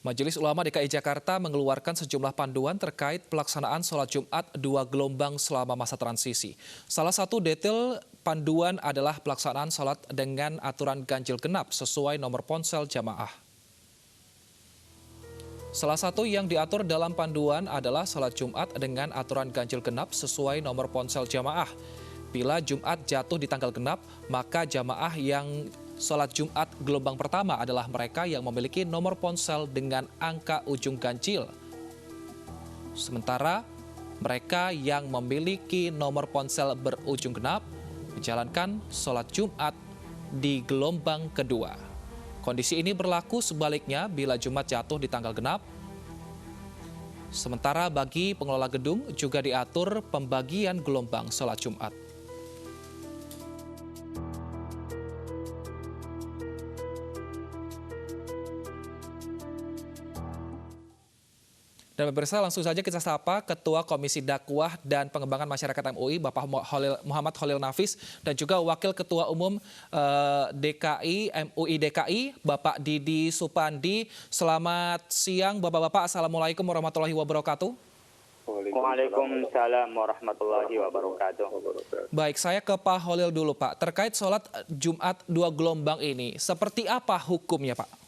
Majelis Ulama DKI Jakarta mengeluarkan sejumlah panduan terkait pelaksanaan sholat Jumat 2 gelombang selama masa transisi. Salah satu detail panduan adalah pelaksanaan sholat dengan aturan ganjil genap sesuai nomor ponsel jamaah. Salah satu yang diatur dalam panduan adalah sholat Jumat dengan aturan ganjil genap sesuai nomor ponsel jamaah. Bila Jumat jatuh di tanggal genap, maka jamaah yang sholat Jumat gelombang pertama adalah mereka yang memiliki nomor ponsel dengan angka ujung ganjil. Sementara mereka yang memiliki nomor ponsel berujung genap menjalankan sholat Jumat di gelombang kedua. Kondisi ini berlaku sebaliknya bila Jumat jatuh di tanggal genap. Sementara bagi pengelola gedung juga diatur pembagian gelombang sholat Jumat. Dan pemirsa, langsung saja kita sapa Ketua Komisi Dakwah dan Pengembangan Masyarakat MUI, Bapak Muhammad Khalil Nafis, dan juga Wakil Ketua Umum DKI, MUI DKI, Bapak Didi Supandi. Selamat siang, Bapak-Bapak. Assalamualaikum warahmatullahi wabarakatuh. Waalaikumsalam warahmatullahi wabarakatuh. Baik, saya ke Pak Khalil dulu, Pak. Terkait sholat Jumat 2 gelombang ini, seperti apa hukumnya, Pak?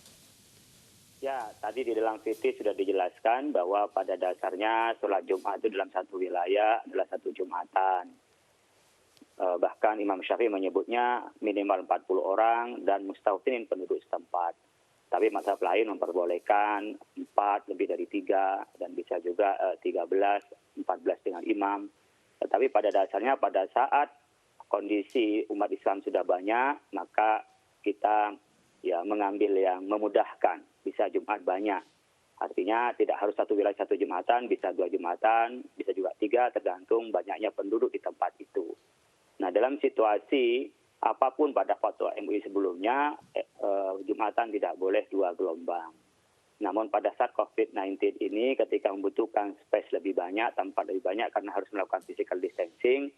Ya, tadi di dalam fikih sudah dijelaskan bahwa pada dasarnya sholat Jumat itu dalam satu wilayah adalah satu Jumatan. Bahkan Imam Syafi'i menyebutnya minimal 40 orang dan mustautin penduduk setempat. Tapi mazhab lain memperbolehkan 4 lebih dari 3 dan bisa juga 13, 14 dengan imam. Tetapi pada dasarnya pada saat kondisi umat Islam sudah banyak, maka kita mengambil yang memudahkan. Bisa Jumat banyak. Artinya tidak harus satu wilayah satu Jumatan, bisa 2 Jumatan, bisa juga 3, tergantung banyaknya penduduk di tempat itu. Nah, dalam situasi apapun pada fatwa MUI sebelumnya, Jumatan tidak boleh 2 gelombang. Namun pada saat COVID-19 ini ketika membutuhkan space lebih banyak, tempat lebih banyak karena harus melakukan physical distancing,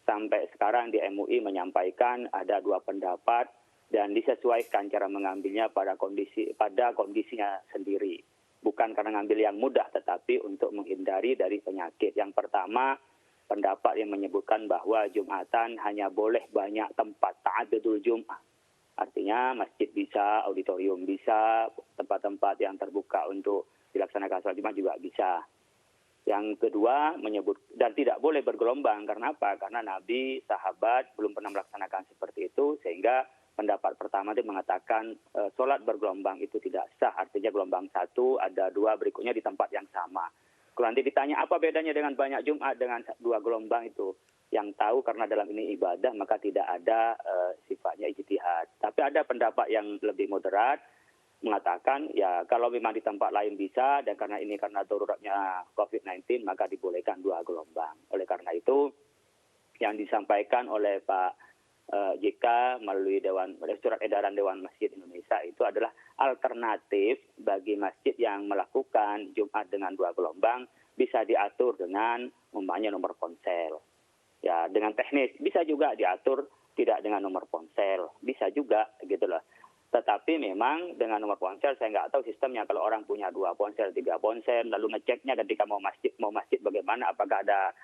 sampai sekarang di MUI menyampaikan ada 2 pendapat dan disesuaikan cara mengambilnya pada kondisinya sendiri. Bukan karena ngambil yang mudah, tetapi untuk menghindari dari penyakit. Yang pertama, pendapat yang menyebutkan bahwa Jumatan hanya boleh banyak tempat, ta'adudul Jum'ah. Artinya masjid bisa, auditorium bisa, tempat-tempat yang terbuka untuk dilaksanakan sholat Jumat juga bisa. Yang kedua menyebut dan tidak boleh bergelombang. Karena apa? Karena Nabi, sahabat belum pernah melaksanakan seperti itu, sehingga pendapat pertama itu mengatakan sholat bergelombang itu tidak sah. Artinya gelombang 1, ada 2 berikutnya di tempat yang sama. Kalau nanti ditanya apa bedanya dengan banyak Jumat dengan 2 gelombang itu, yang tahu karena dalam ini ibadah maka tidak ada sifatnya ijtihad. Tapi ada pendapat yang lebih moderat mengatakan ya kalau memang di tempat lain bisa dan karena ini karena daruratnya COVID-19 maka dibolehkan 2 gelombang. Oleh karena itu yang disampaikan oleh Pak JK melalui surat edaran Dewan Masjid Indonesia itu adalah alternatif bagi masjid yang melakukan Jumat dengan 2 gelombang bisa diatur dengan umpamanya nomor ponsel. Ya, dengan teknis bisa juga diatur tidak dengan nomor ponsel, bisa juga gitu loh. Tetapi memang dengan nomor ponsel saya nggak tahu sistemnya kalau orang punya 2 ponsel, 3 ponsel lalu ngeceknya ketika mau masjid bagaimana, apakah ada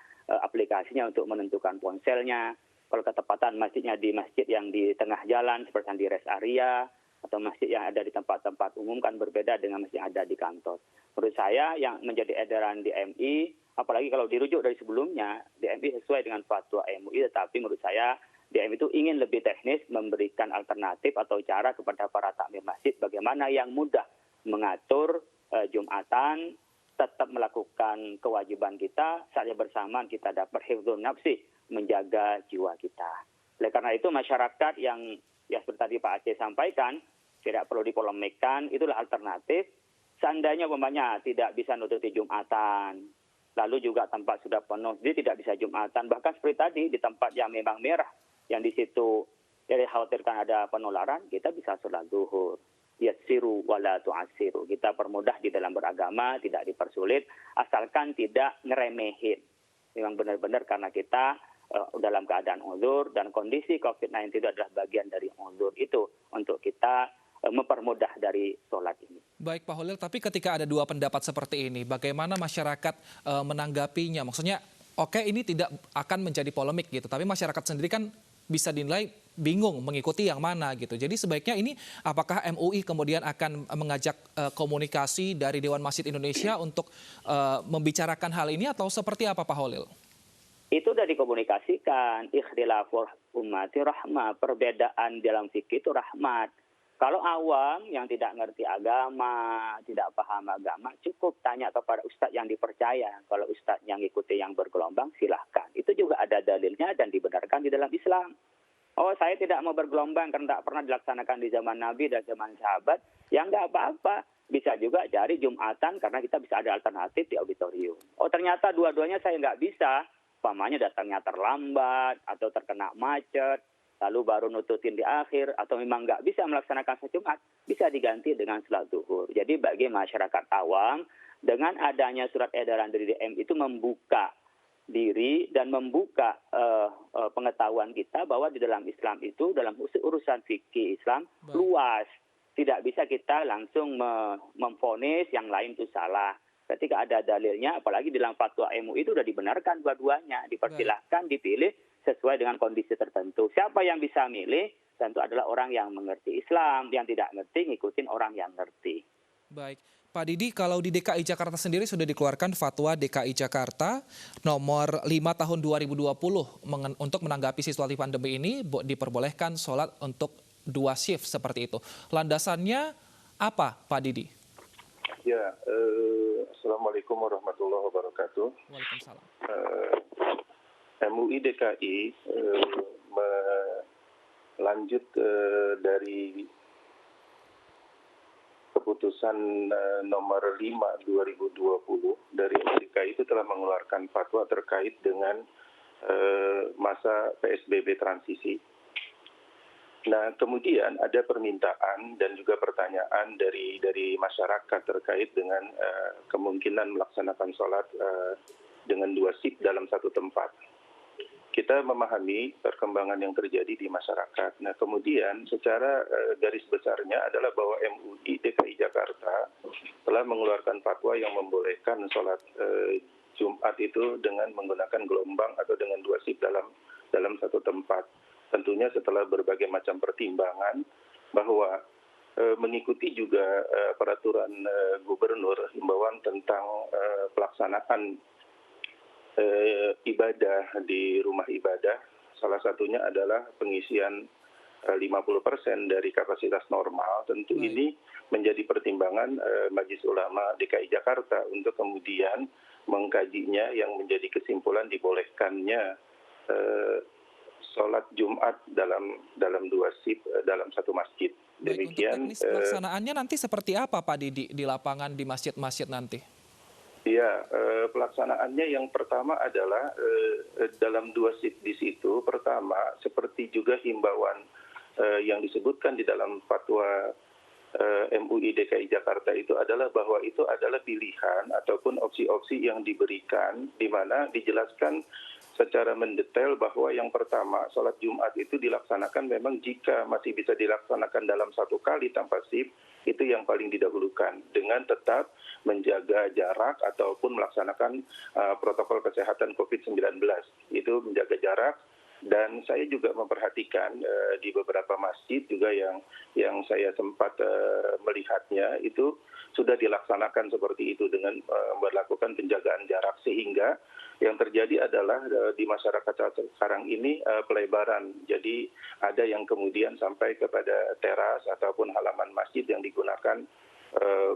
aplikasinya untuk menentukan ponselnya. Kalau ketepatan masjidnya di masjid yang di tengah jalan seperti di rest area atau masjid yang ada di tempat-tempat umum kan berbeda dengan masjid yang ada di kantor. Menurut saya yang menjadi edaran di MI, apalagi kalau dirujuk dari sebelumnya, di MI sesuai dengan fatwa MUI, tetapi menurut saya di MI itu ingin lebih teknis memberikan alternatif atau cara kepada para takmir masjid bagaimana yang mudah mengatur Jumatan, tetap melakukan kewajiban kita, saatnya bersamaan kita dapat hifdzun nafsi, menjaga jiwa kita. Oleh karena itu masyarakat yang seperti tadi Pak Aceh sampaikan, tidak perlu dipolemikkan, itulah alternatif. Seandainya umpamanya tidak bisa nutupi Jumatan, lalu juga tempat sudah penuh, jadi tidak bisa Jumatan. Bahkan seperti tadi di tempat yang memang merah, yang di situ dikhawatirkan ada penularan, kita bisa sholat zuhur. Yassiru wala tu'assiru. Kita permudah di dalam beragama, tidak dipersulit, asalkan tidak ngeremehin. Memang benar-benar karena kita dalam keadaan uzur dan kondisi COVID-19 itu adalah bagian dari uzur itu untuk kita mempermudah dari sholat ini. Baik Pak Holil, tapi ketika ada dua pendapat seperti ini, bagaimana masyarakat menanggapinya? Maksudnya, oke ini tidak akan menjadi polemik gitu, tapi masyarakat sendiri kan bisa dinilai bingung mengikuti yang mana gitu. Jadi sebaiknya ini apakah MUI kemudian akan mengajak komunikasi dari Dewan Masjid Indonesia untuk membicarakan hal ini atau seperti apa Pak Holil? Itu sudah dikomunikasikan, ikhtilaful ummati rahmah, perbedaan dalam fikih itu rahmat. Kalau awam yang tidak ngerti agama, tidak paham agama, cukup tanya kepada ustadz yang dipercaya. Kalau ustadz yang ikuti yang bergelombang, silahkan. Itu juga ada dalilnya dan dibenarkan di dalam Islam. Oh, saya tidak mau bergelombang karena tidak pernah dilaksanakan di zaman Nabi dan zaman sahabat. Ya nggak apa-apa. Bisa juga cari Jumatan karena kita bisa ada alternatif di auditorium. Oh, ternyata dua-duanya saya nggak bisa. Umpamanya datangnya terlambat atau terkena macet, lalu baru nututin di akhir, atau memang nggak bisa melaksanakan sholat Jumat, bisa diganti dengan sholat zuhur. Jadi bagi masyarakat awam, dengan adanya surat edaran dari DM itu membuka diri dan membuka pengetahuan kita bahwa di dalam Islam itu, dalam urusan fikih Islam, luas. Tidak bisa kita langsung memvonis yang lain itu salah. Ketika ada dalilnya, apalagi dalam fatwa MUI itu sudah dibenarkan dua-duanya, dipersilahkan dipilih sesuai dengan kondisi tertentu. Siapa yang bisa milih? Tentu adalah orang yang mengerti Islam, yang tidak ngerti ngikutin orang yang ngerti. Baik, Pak Didi, kalau di DKI Jakarta sendiri sudah dikeluarkan fatwa DKI Jakarta nomor 5 tahun 2020 untuk menanggapi situasi pandemi ini diperbolehkan sholat untuk 2 shift seperti itu. Landasannya apa, Pak Didi? Ya, Assalamualaikum warahmatullahi wabarakatuh. Waalaikumsalam. MUI DKI melanjut dari keputusan nomor 5 2020 dari MUI DKI itu telah mengeluarkan fatwa terkait dengan masa PSBB transisi. Nah, kemudian ada permintaan dan juga pertanyaan dari masyarakat terkait dengan kemungkinan melaksanakan sholat dengan 2 shift dalam satu tempat. Kita memahami perkembangan yang terjadi di masyarakat. Nah, kemudian secara garis besarnya adalah bahwa MUI DKI Jakarta telah mengeluarkan fatwa yang membolehkan sholat Jumat itu dengan menggunakan gelombang atau dengan 2 shift dalam satu tempat. Tentunya setelah berbagai macam pertimbangan bahwa mengikuti juga peraturan gubernur himbauan tentang pelaksanaan ibadah di rumah ibadah, salah satunya adalah pengisian 50% dari kapasitas normal. Tentu ini menjadi pertimbangan Majelis Ulama DKI Jakarta untuk kemudian mengkajinya yang menjadi kesimpulan dibolehkannya sholat Jumat dalam 2 shift dalam satu masjid. Demikian. Baik, untuk teknis pelaksanaannya nanti seperti apa Pak Didi di lapangan di masjid-masjid nanti? Ya, pelaksanaannya yang pertama adalah dalam 2 shift di situ. Pertama, seperti juga himbauan yang disebutkan di dalam fatwa MUI DKI Jakarta itu adalah bahwa itu adalah pilihan ataupun opsi-opsi yang diberikan, di mana dijelaskan secara mendetail bahwa yang pertama, sholat Jumat itu dilaksanakan memang jika masih bisa dilaksanakan dalam 1 kali tanpa shift, itu yang paling didahulukan dengan tetap menjaga jarak ataupun melaksanakan protokol kesehatan COVID-19. Itu menjaga jarak. Dan saya juga memperhatikan di beberapa masjid juga yang saya sempat melihatnya itu sudah dilaksanakan seperti itu dengan melakukan penjagaan jarak, sehingga yang terjadi adalah di masyarakat sekarang ini pelebaran. Jadi ada yang kemudian sampai kepada teras ataupun halaman masjid yang digunakan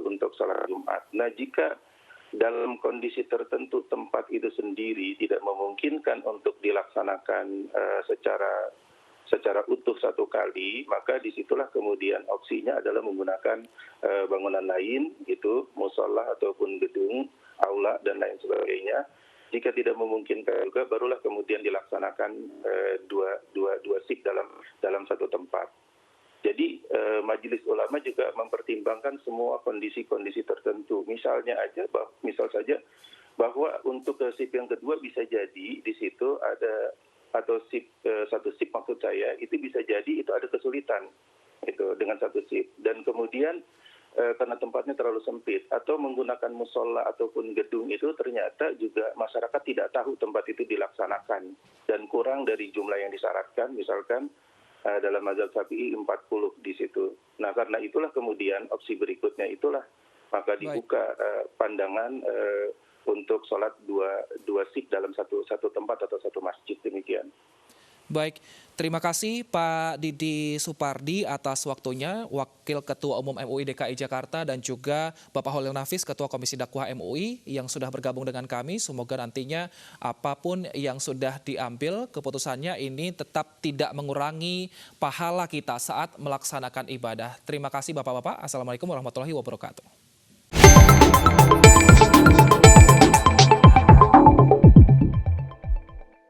untuk sholat Jumat. Nah, jika dalam kondisi tertentu tempat itu sendiri tidak memungkinkan untuk dilaksanakan secara utuh 1 kali, maka disitulah kemudian opsinya adalah menggunakan bangunan lain, itu musola ataupun gedung, aula dan lain sebagainya. Jika tidak memungkinkan juga, barulah kemudian dilaksanakan dua shift dalam satu tempat. Jadi Majelis Ulama juga mempertimbangkan semua kondisi-kondisi tertentu. Misal saja bahwa untuk shift yang kedua bisa jadi di situ ada, atau shift 1 shift maksud saya, itu bisa jadi itu ada kesulitan. itu dengan satu shift. Dan kemudian karena tempatnya terlalu sempit atau menggunakan musola ataupun gedung itu ternyata juga masyarakat tidak tahu tempat itu dilaksanakan dan kurang dari jumlah yang disyaratkan, misalkan dalam mazhab Syafi'i 40 di situ. Nah, karena itulah kemudian opsi berikutnya itulah maka dibuka pandangan untuk sholat dua shift dalam satu tempat atau satu masjid, demikian. Baik, terima kasih Pak Didi Supardi atas waktunya, Wakil Ketua Umum MUI DKI Jakarta, dan juga Bapak Holil Nafis, Ketua Komisi Dakwah MUI yang sudah bergabung dengan kami. Semoga nantinya apapun yang sudah diambil keputusannya ini tetap tidak mengurangi pahala kita saat melaksanakan ibadah. Terima kasih Bapak-Bapak. Assalamualaikum warahmatullahi wabarakatuh.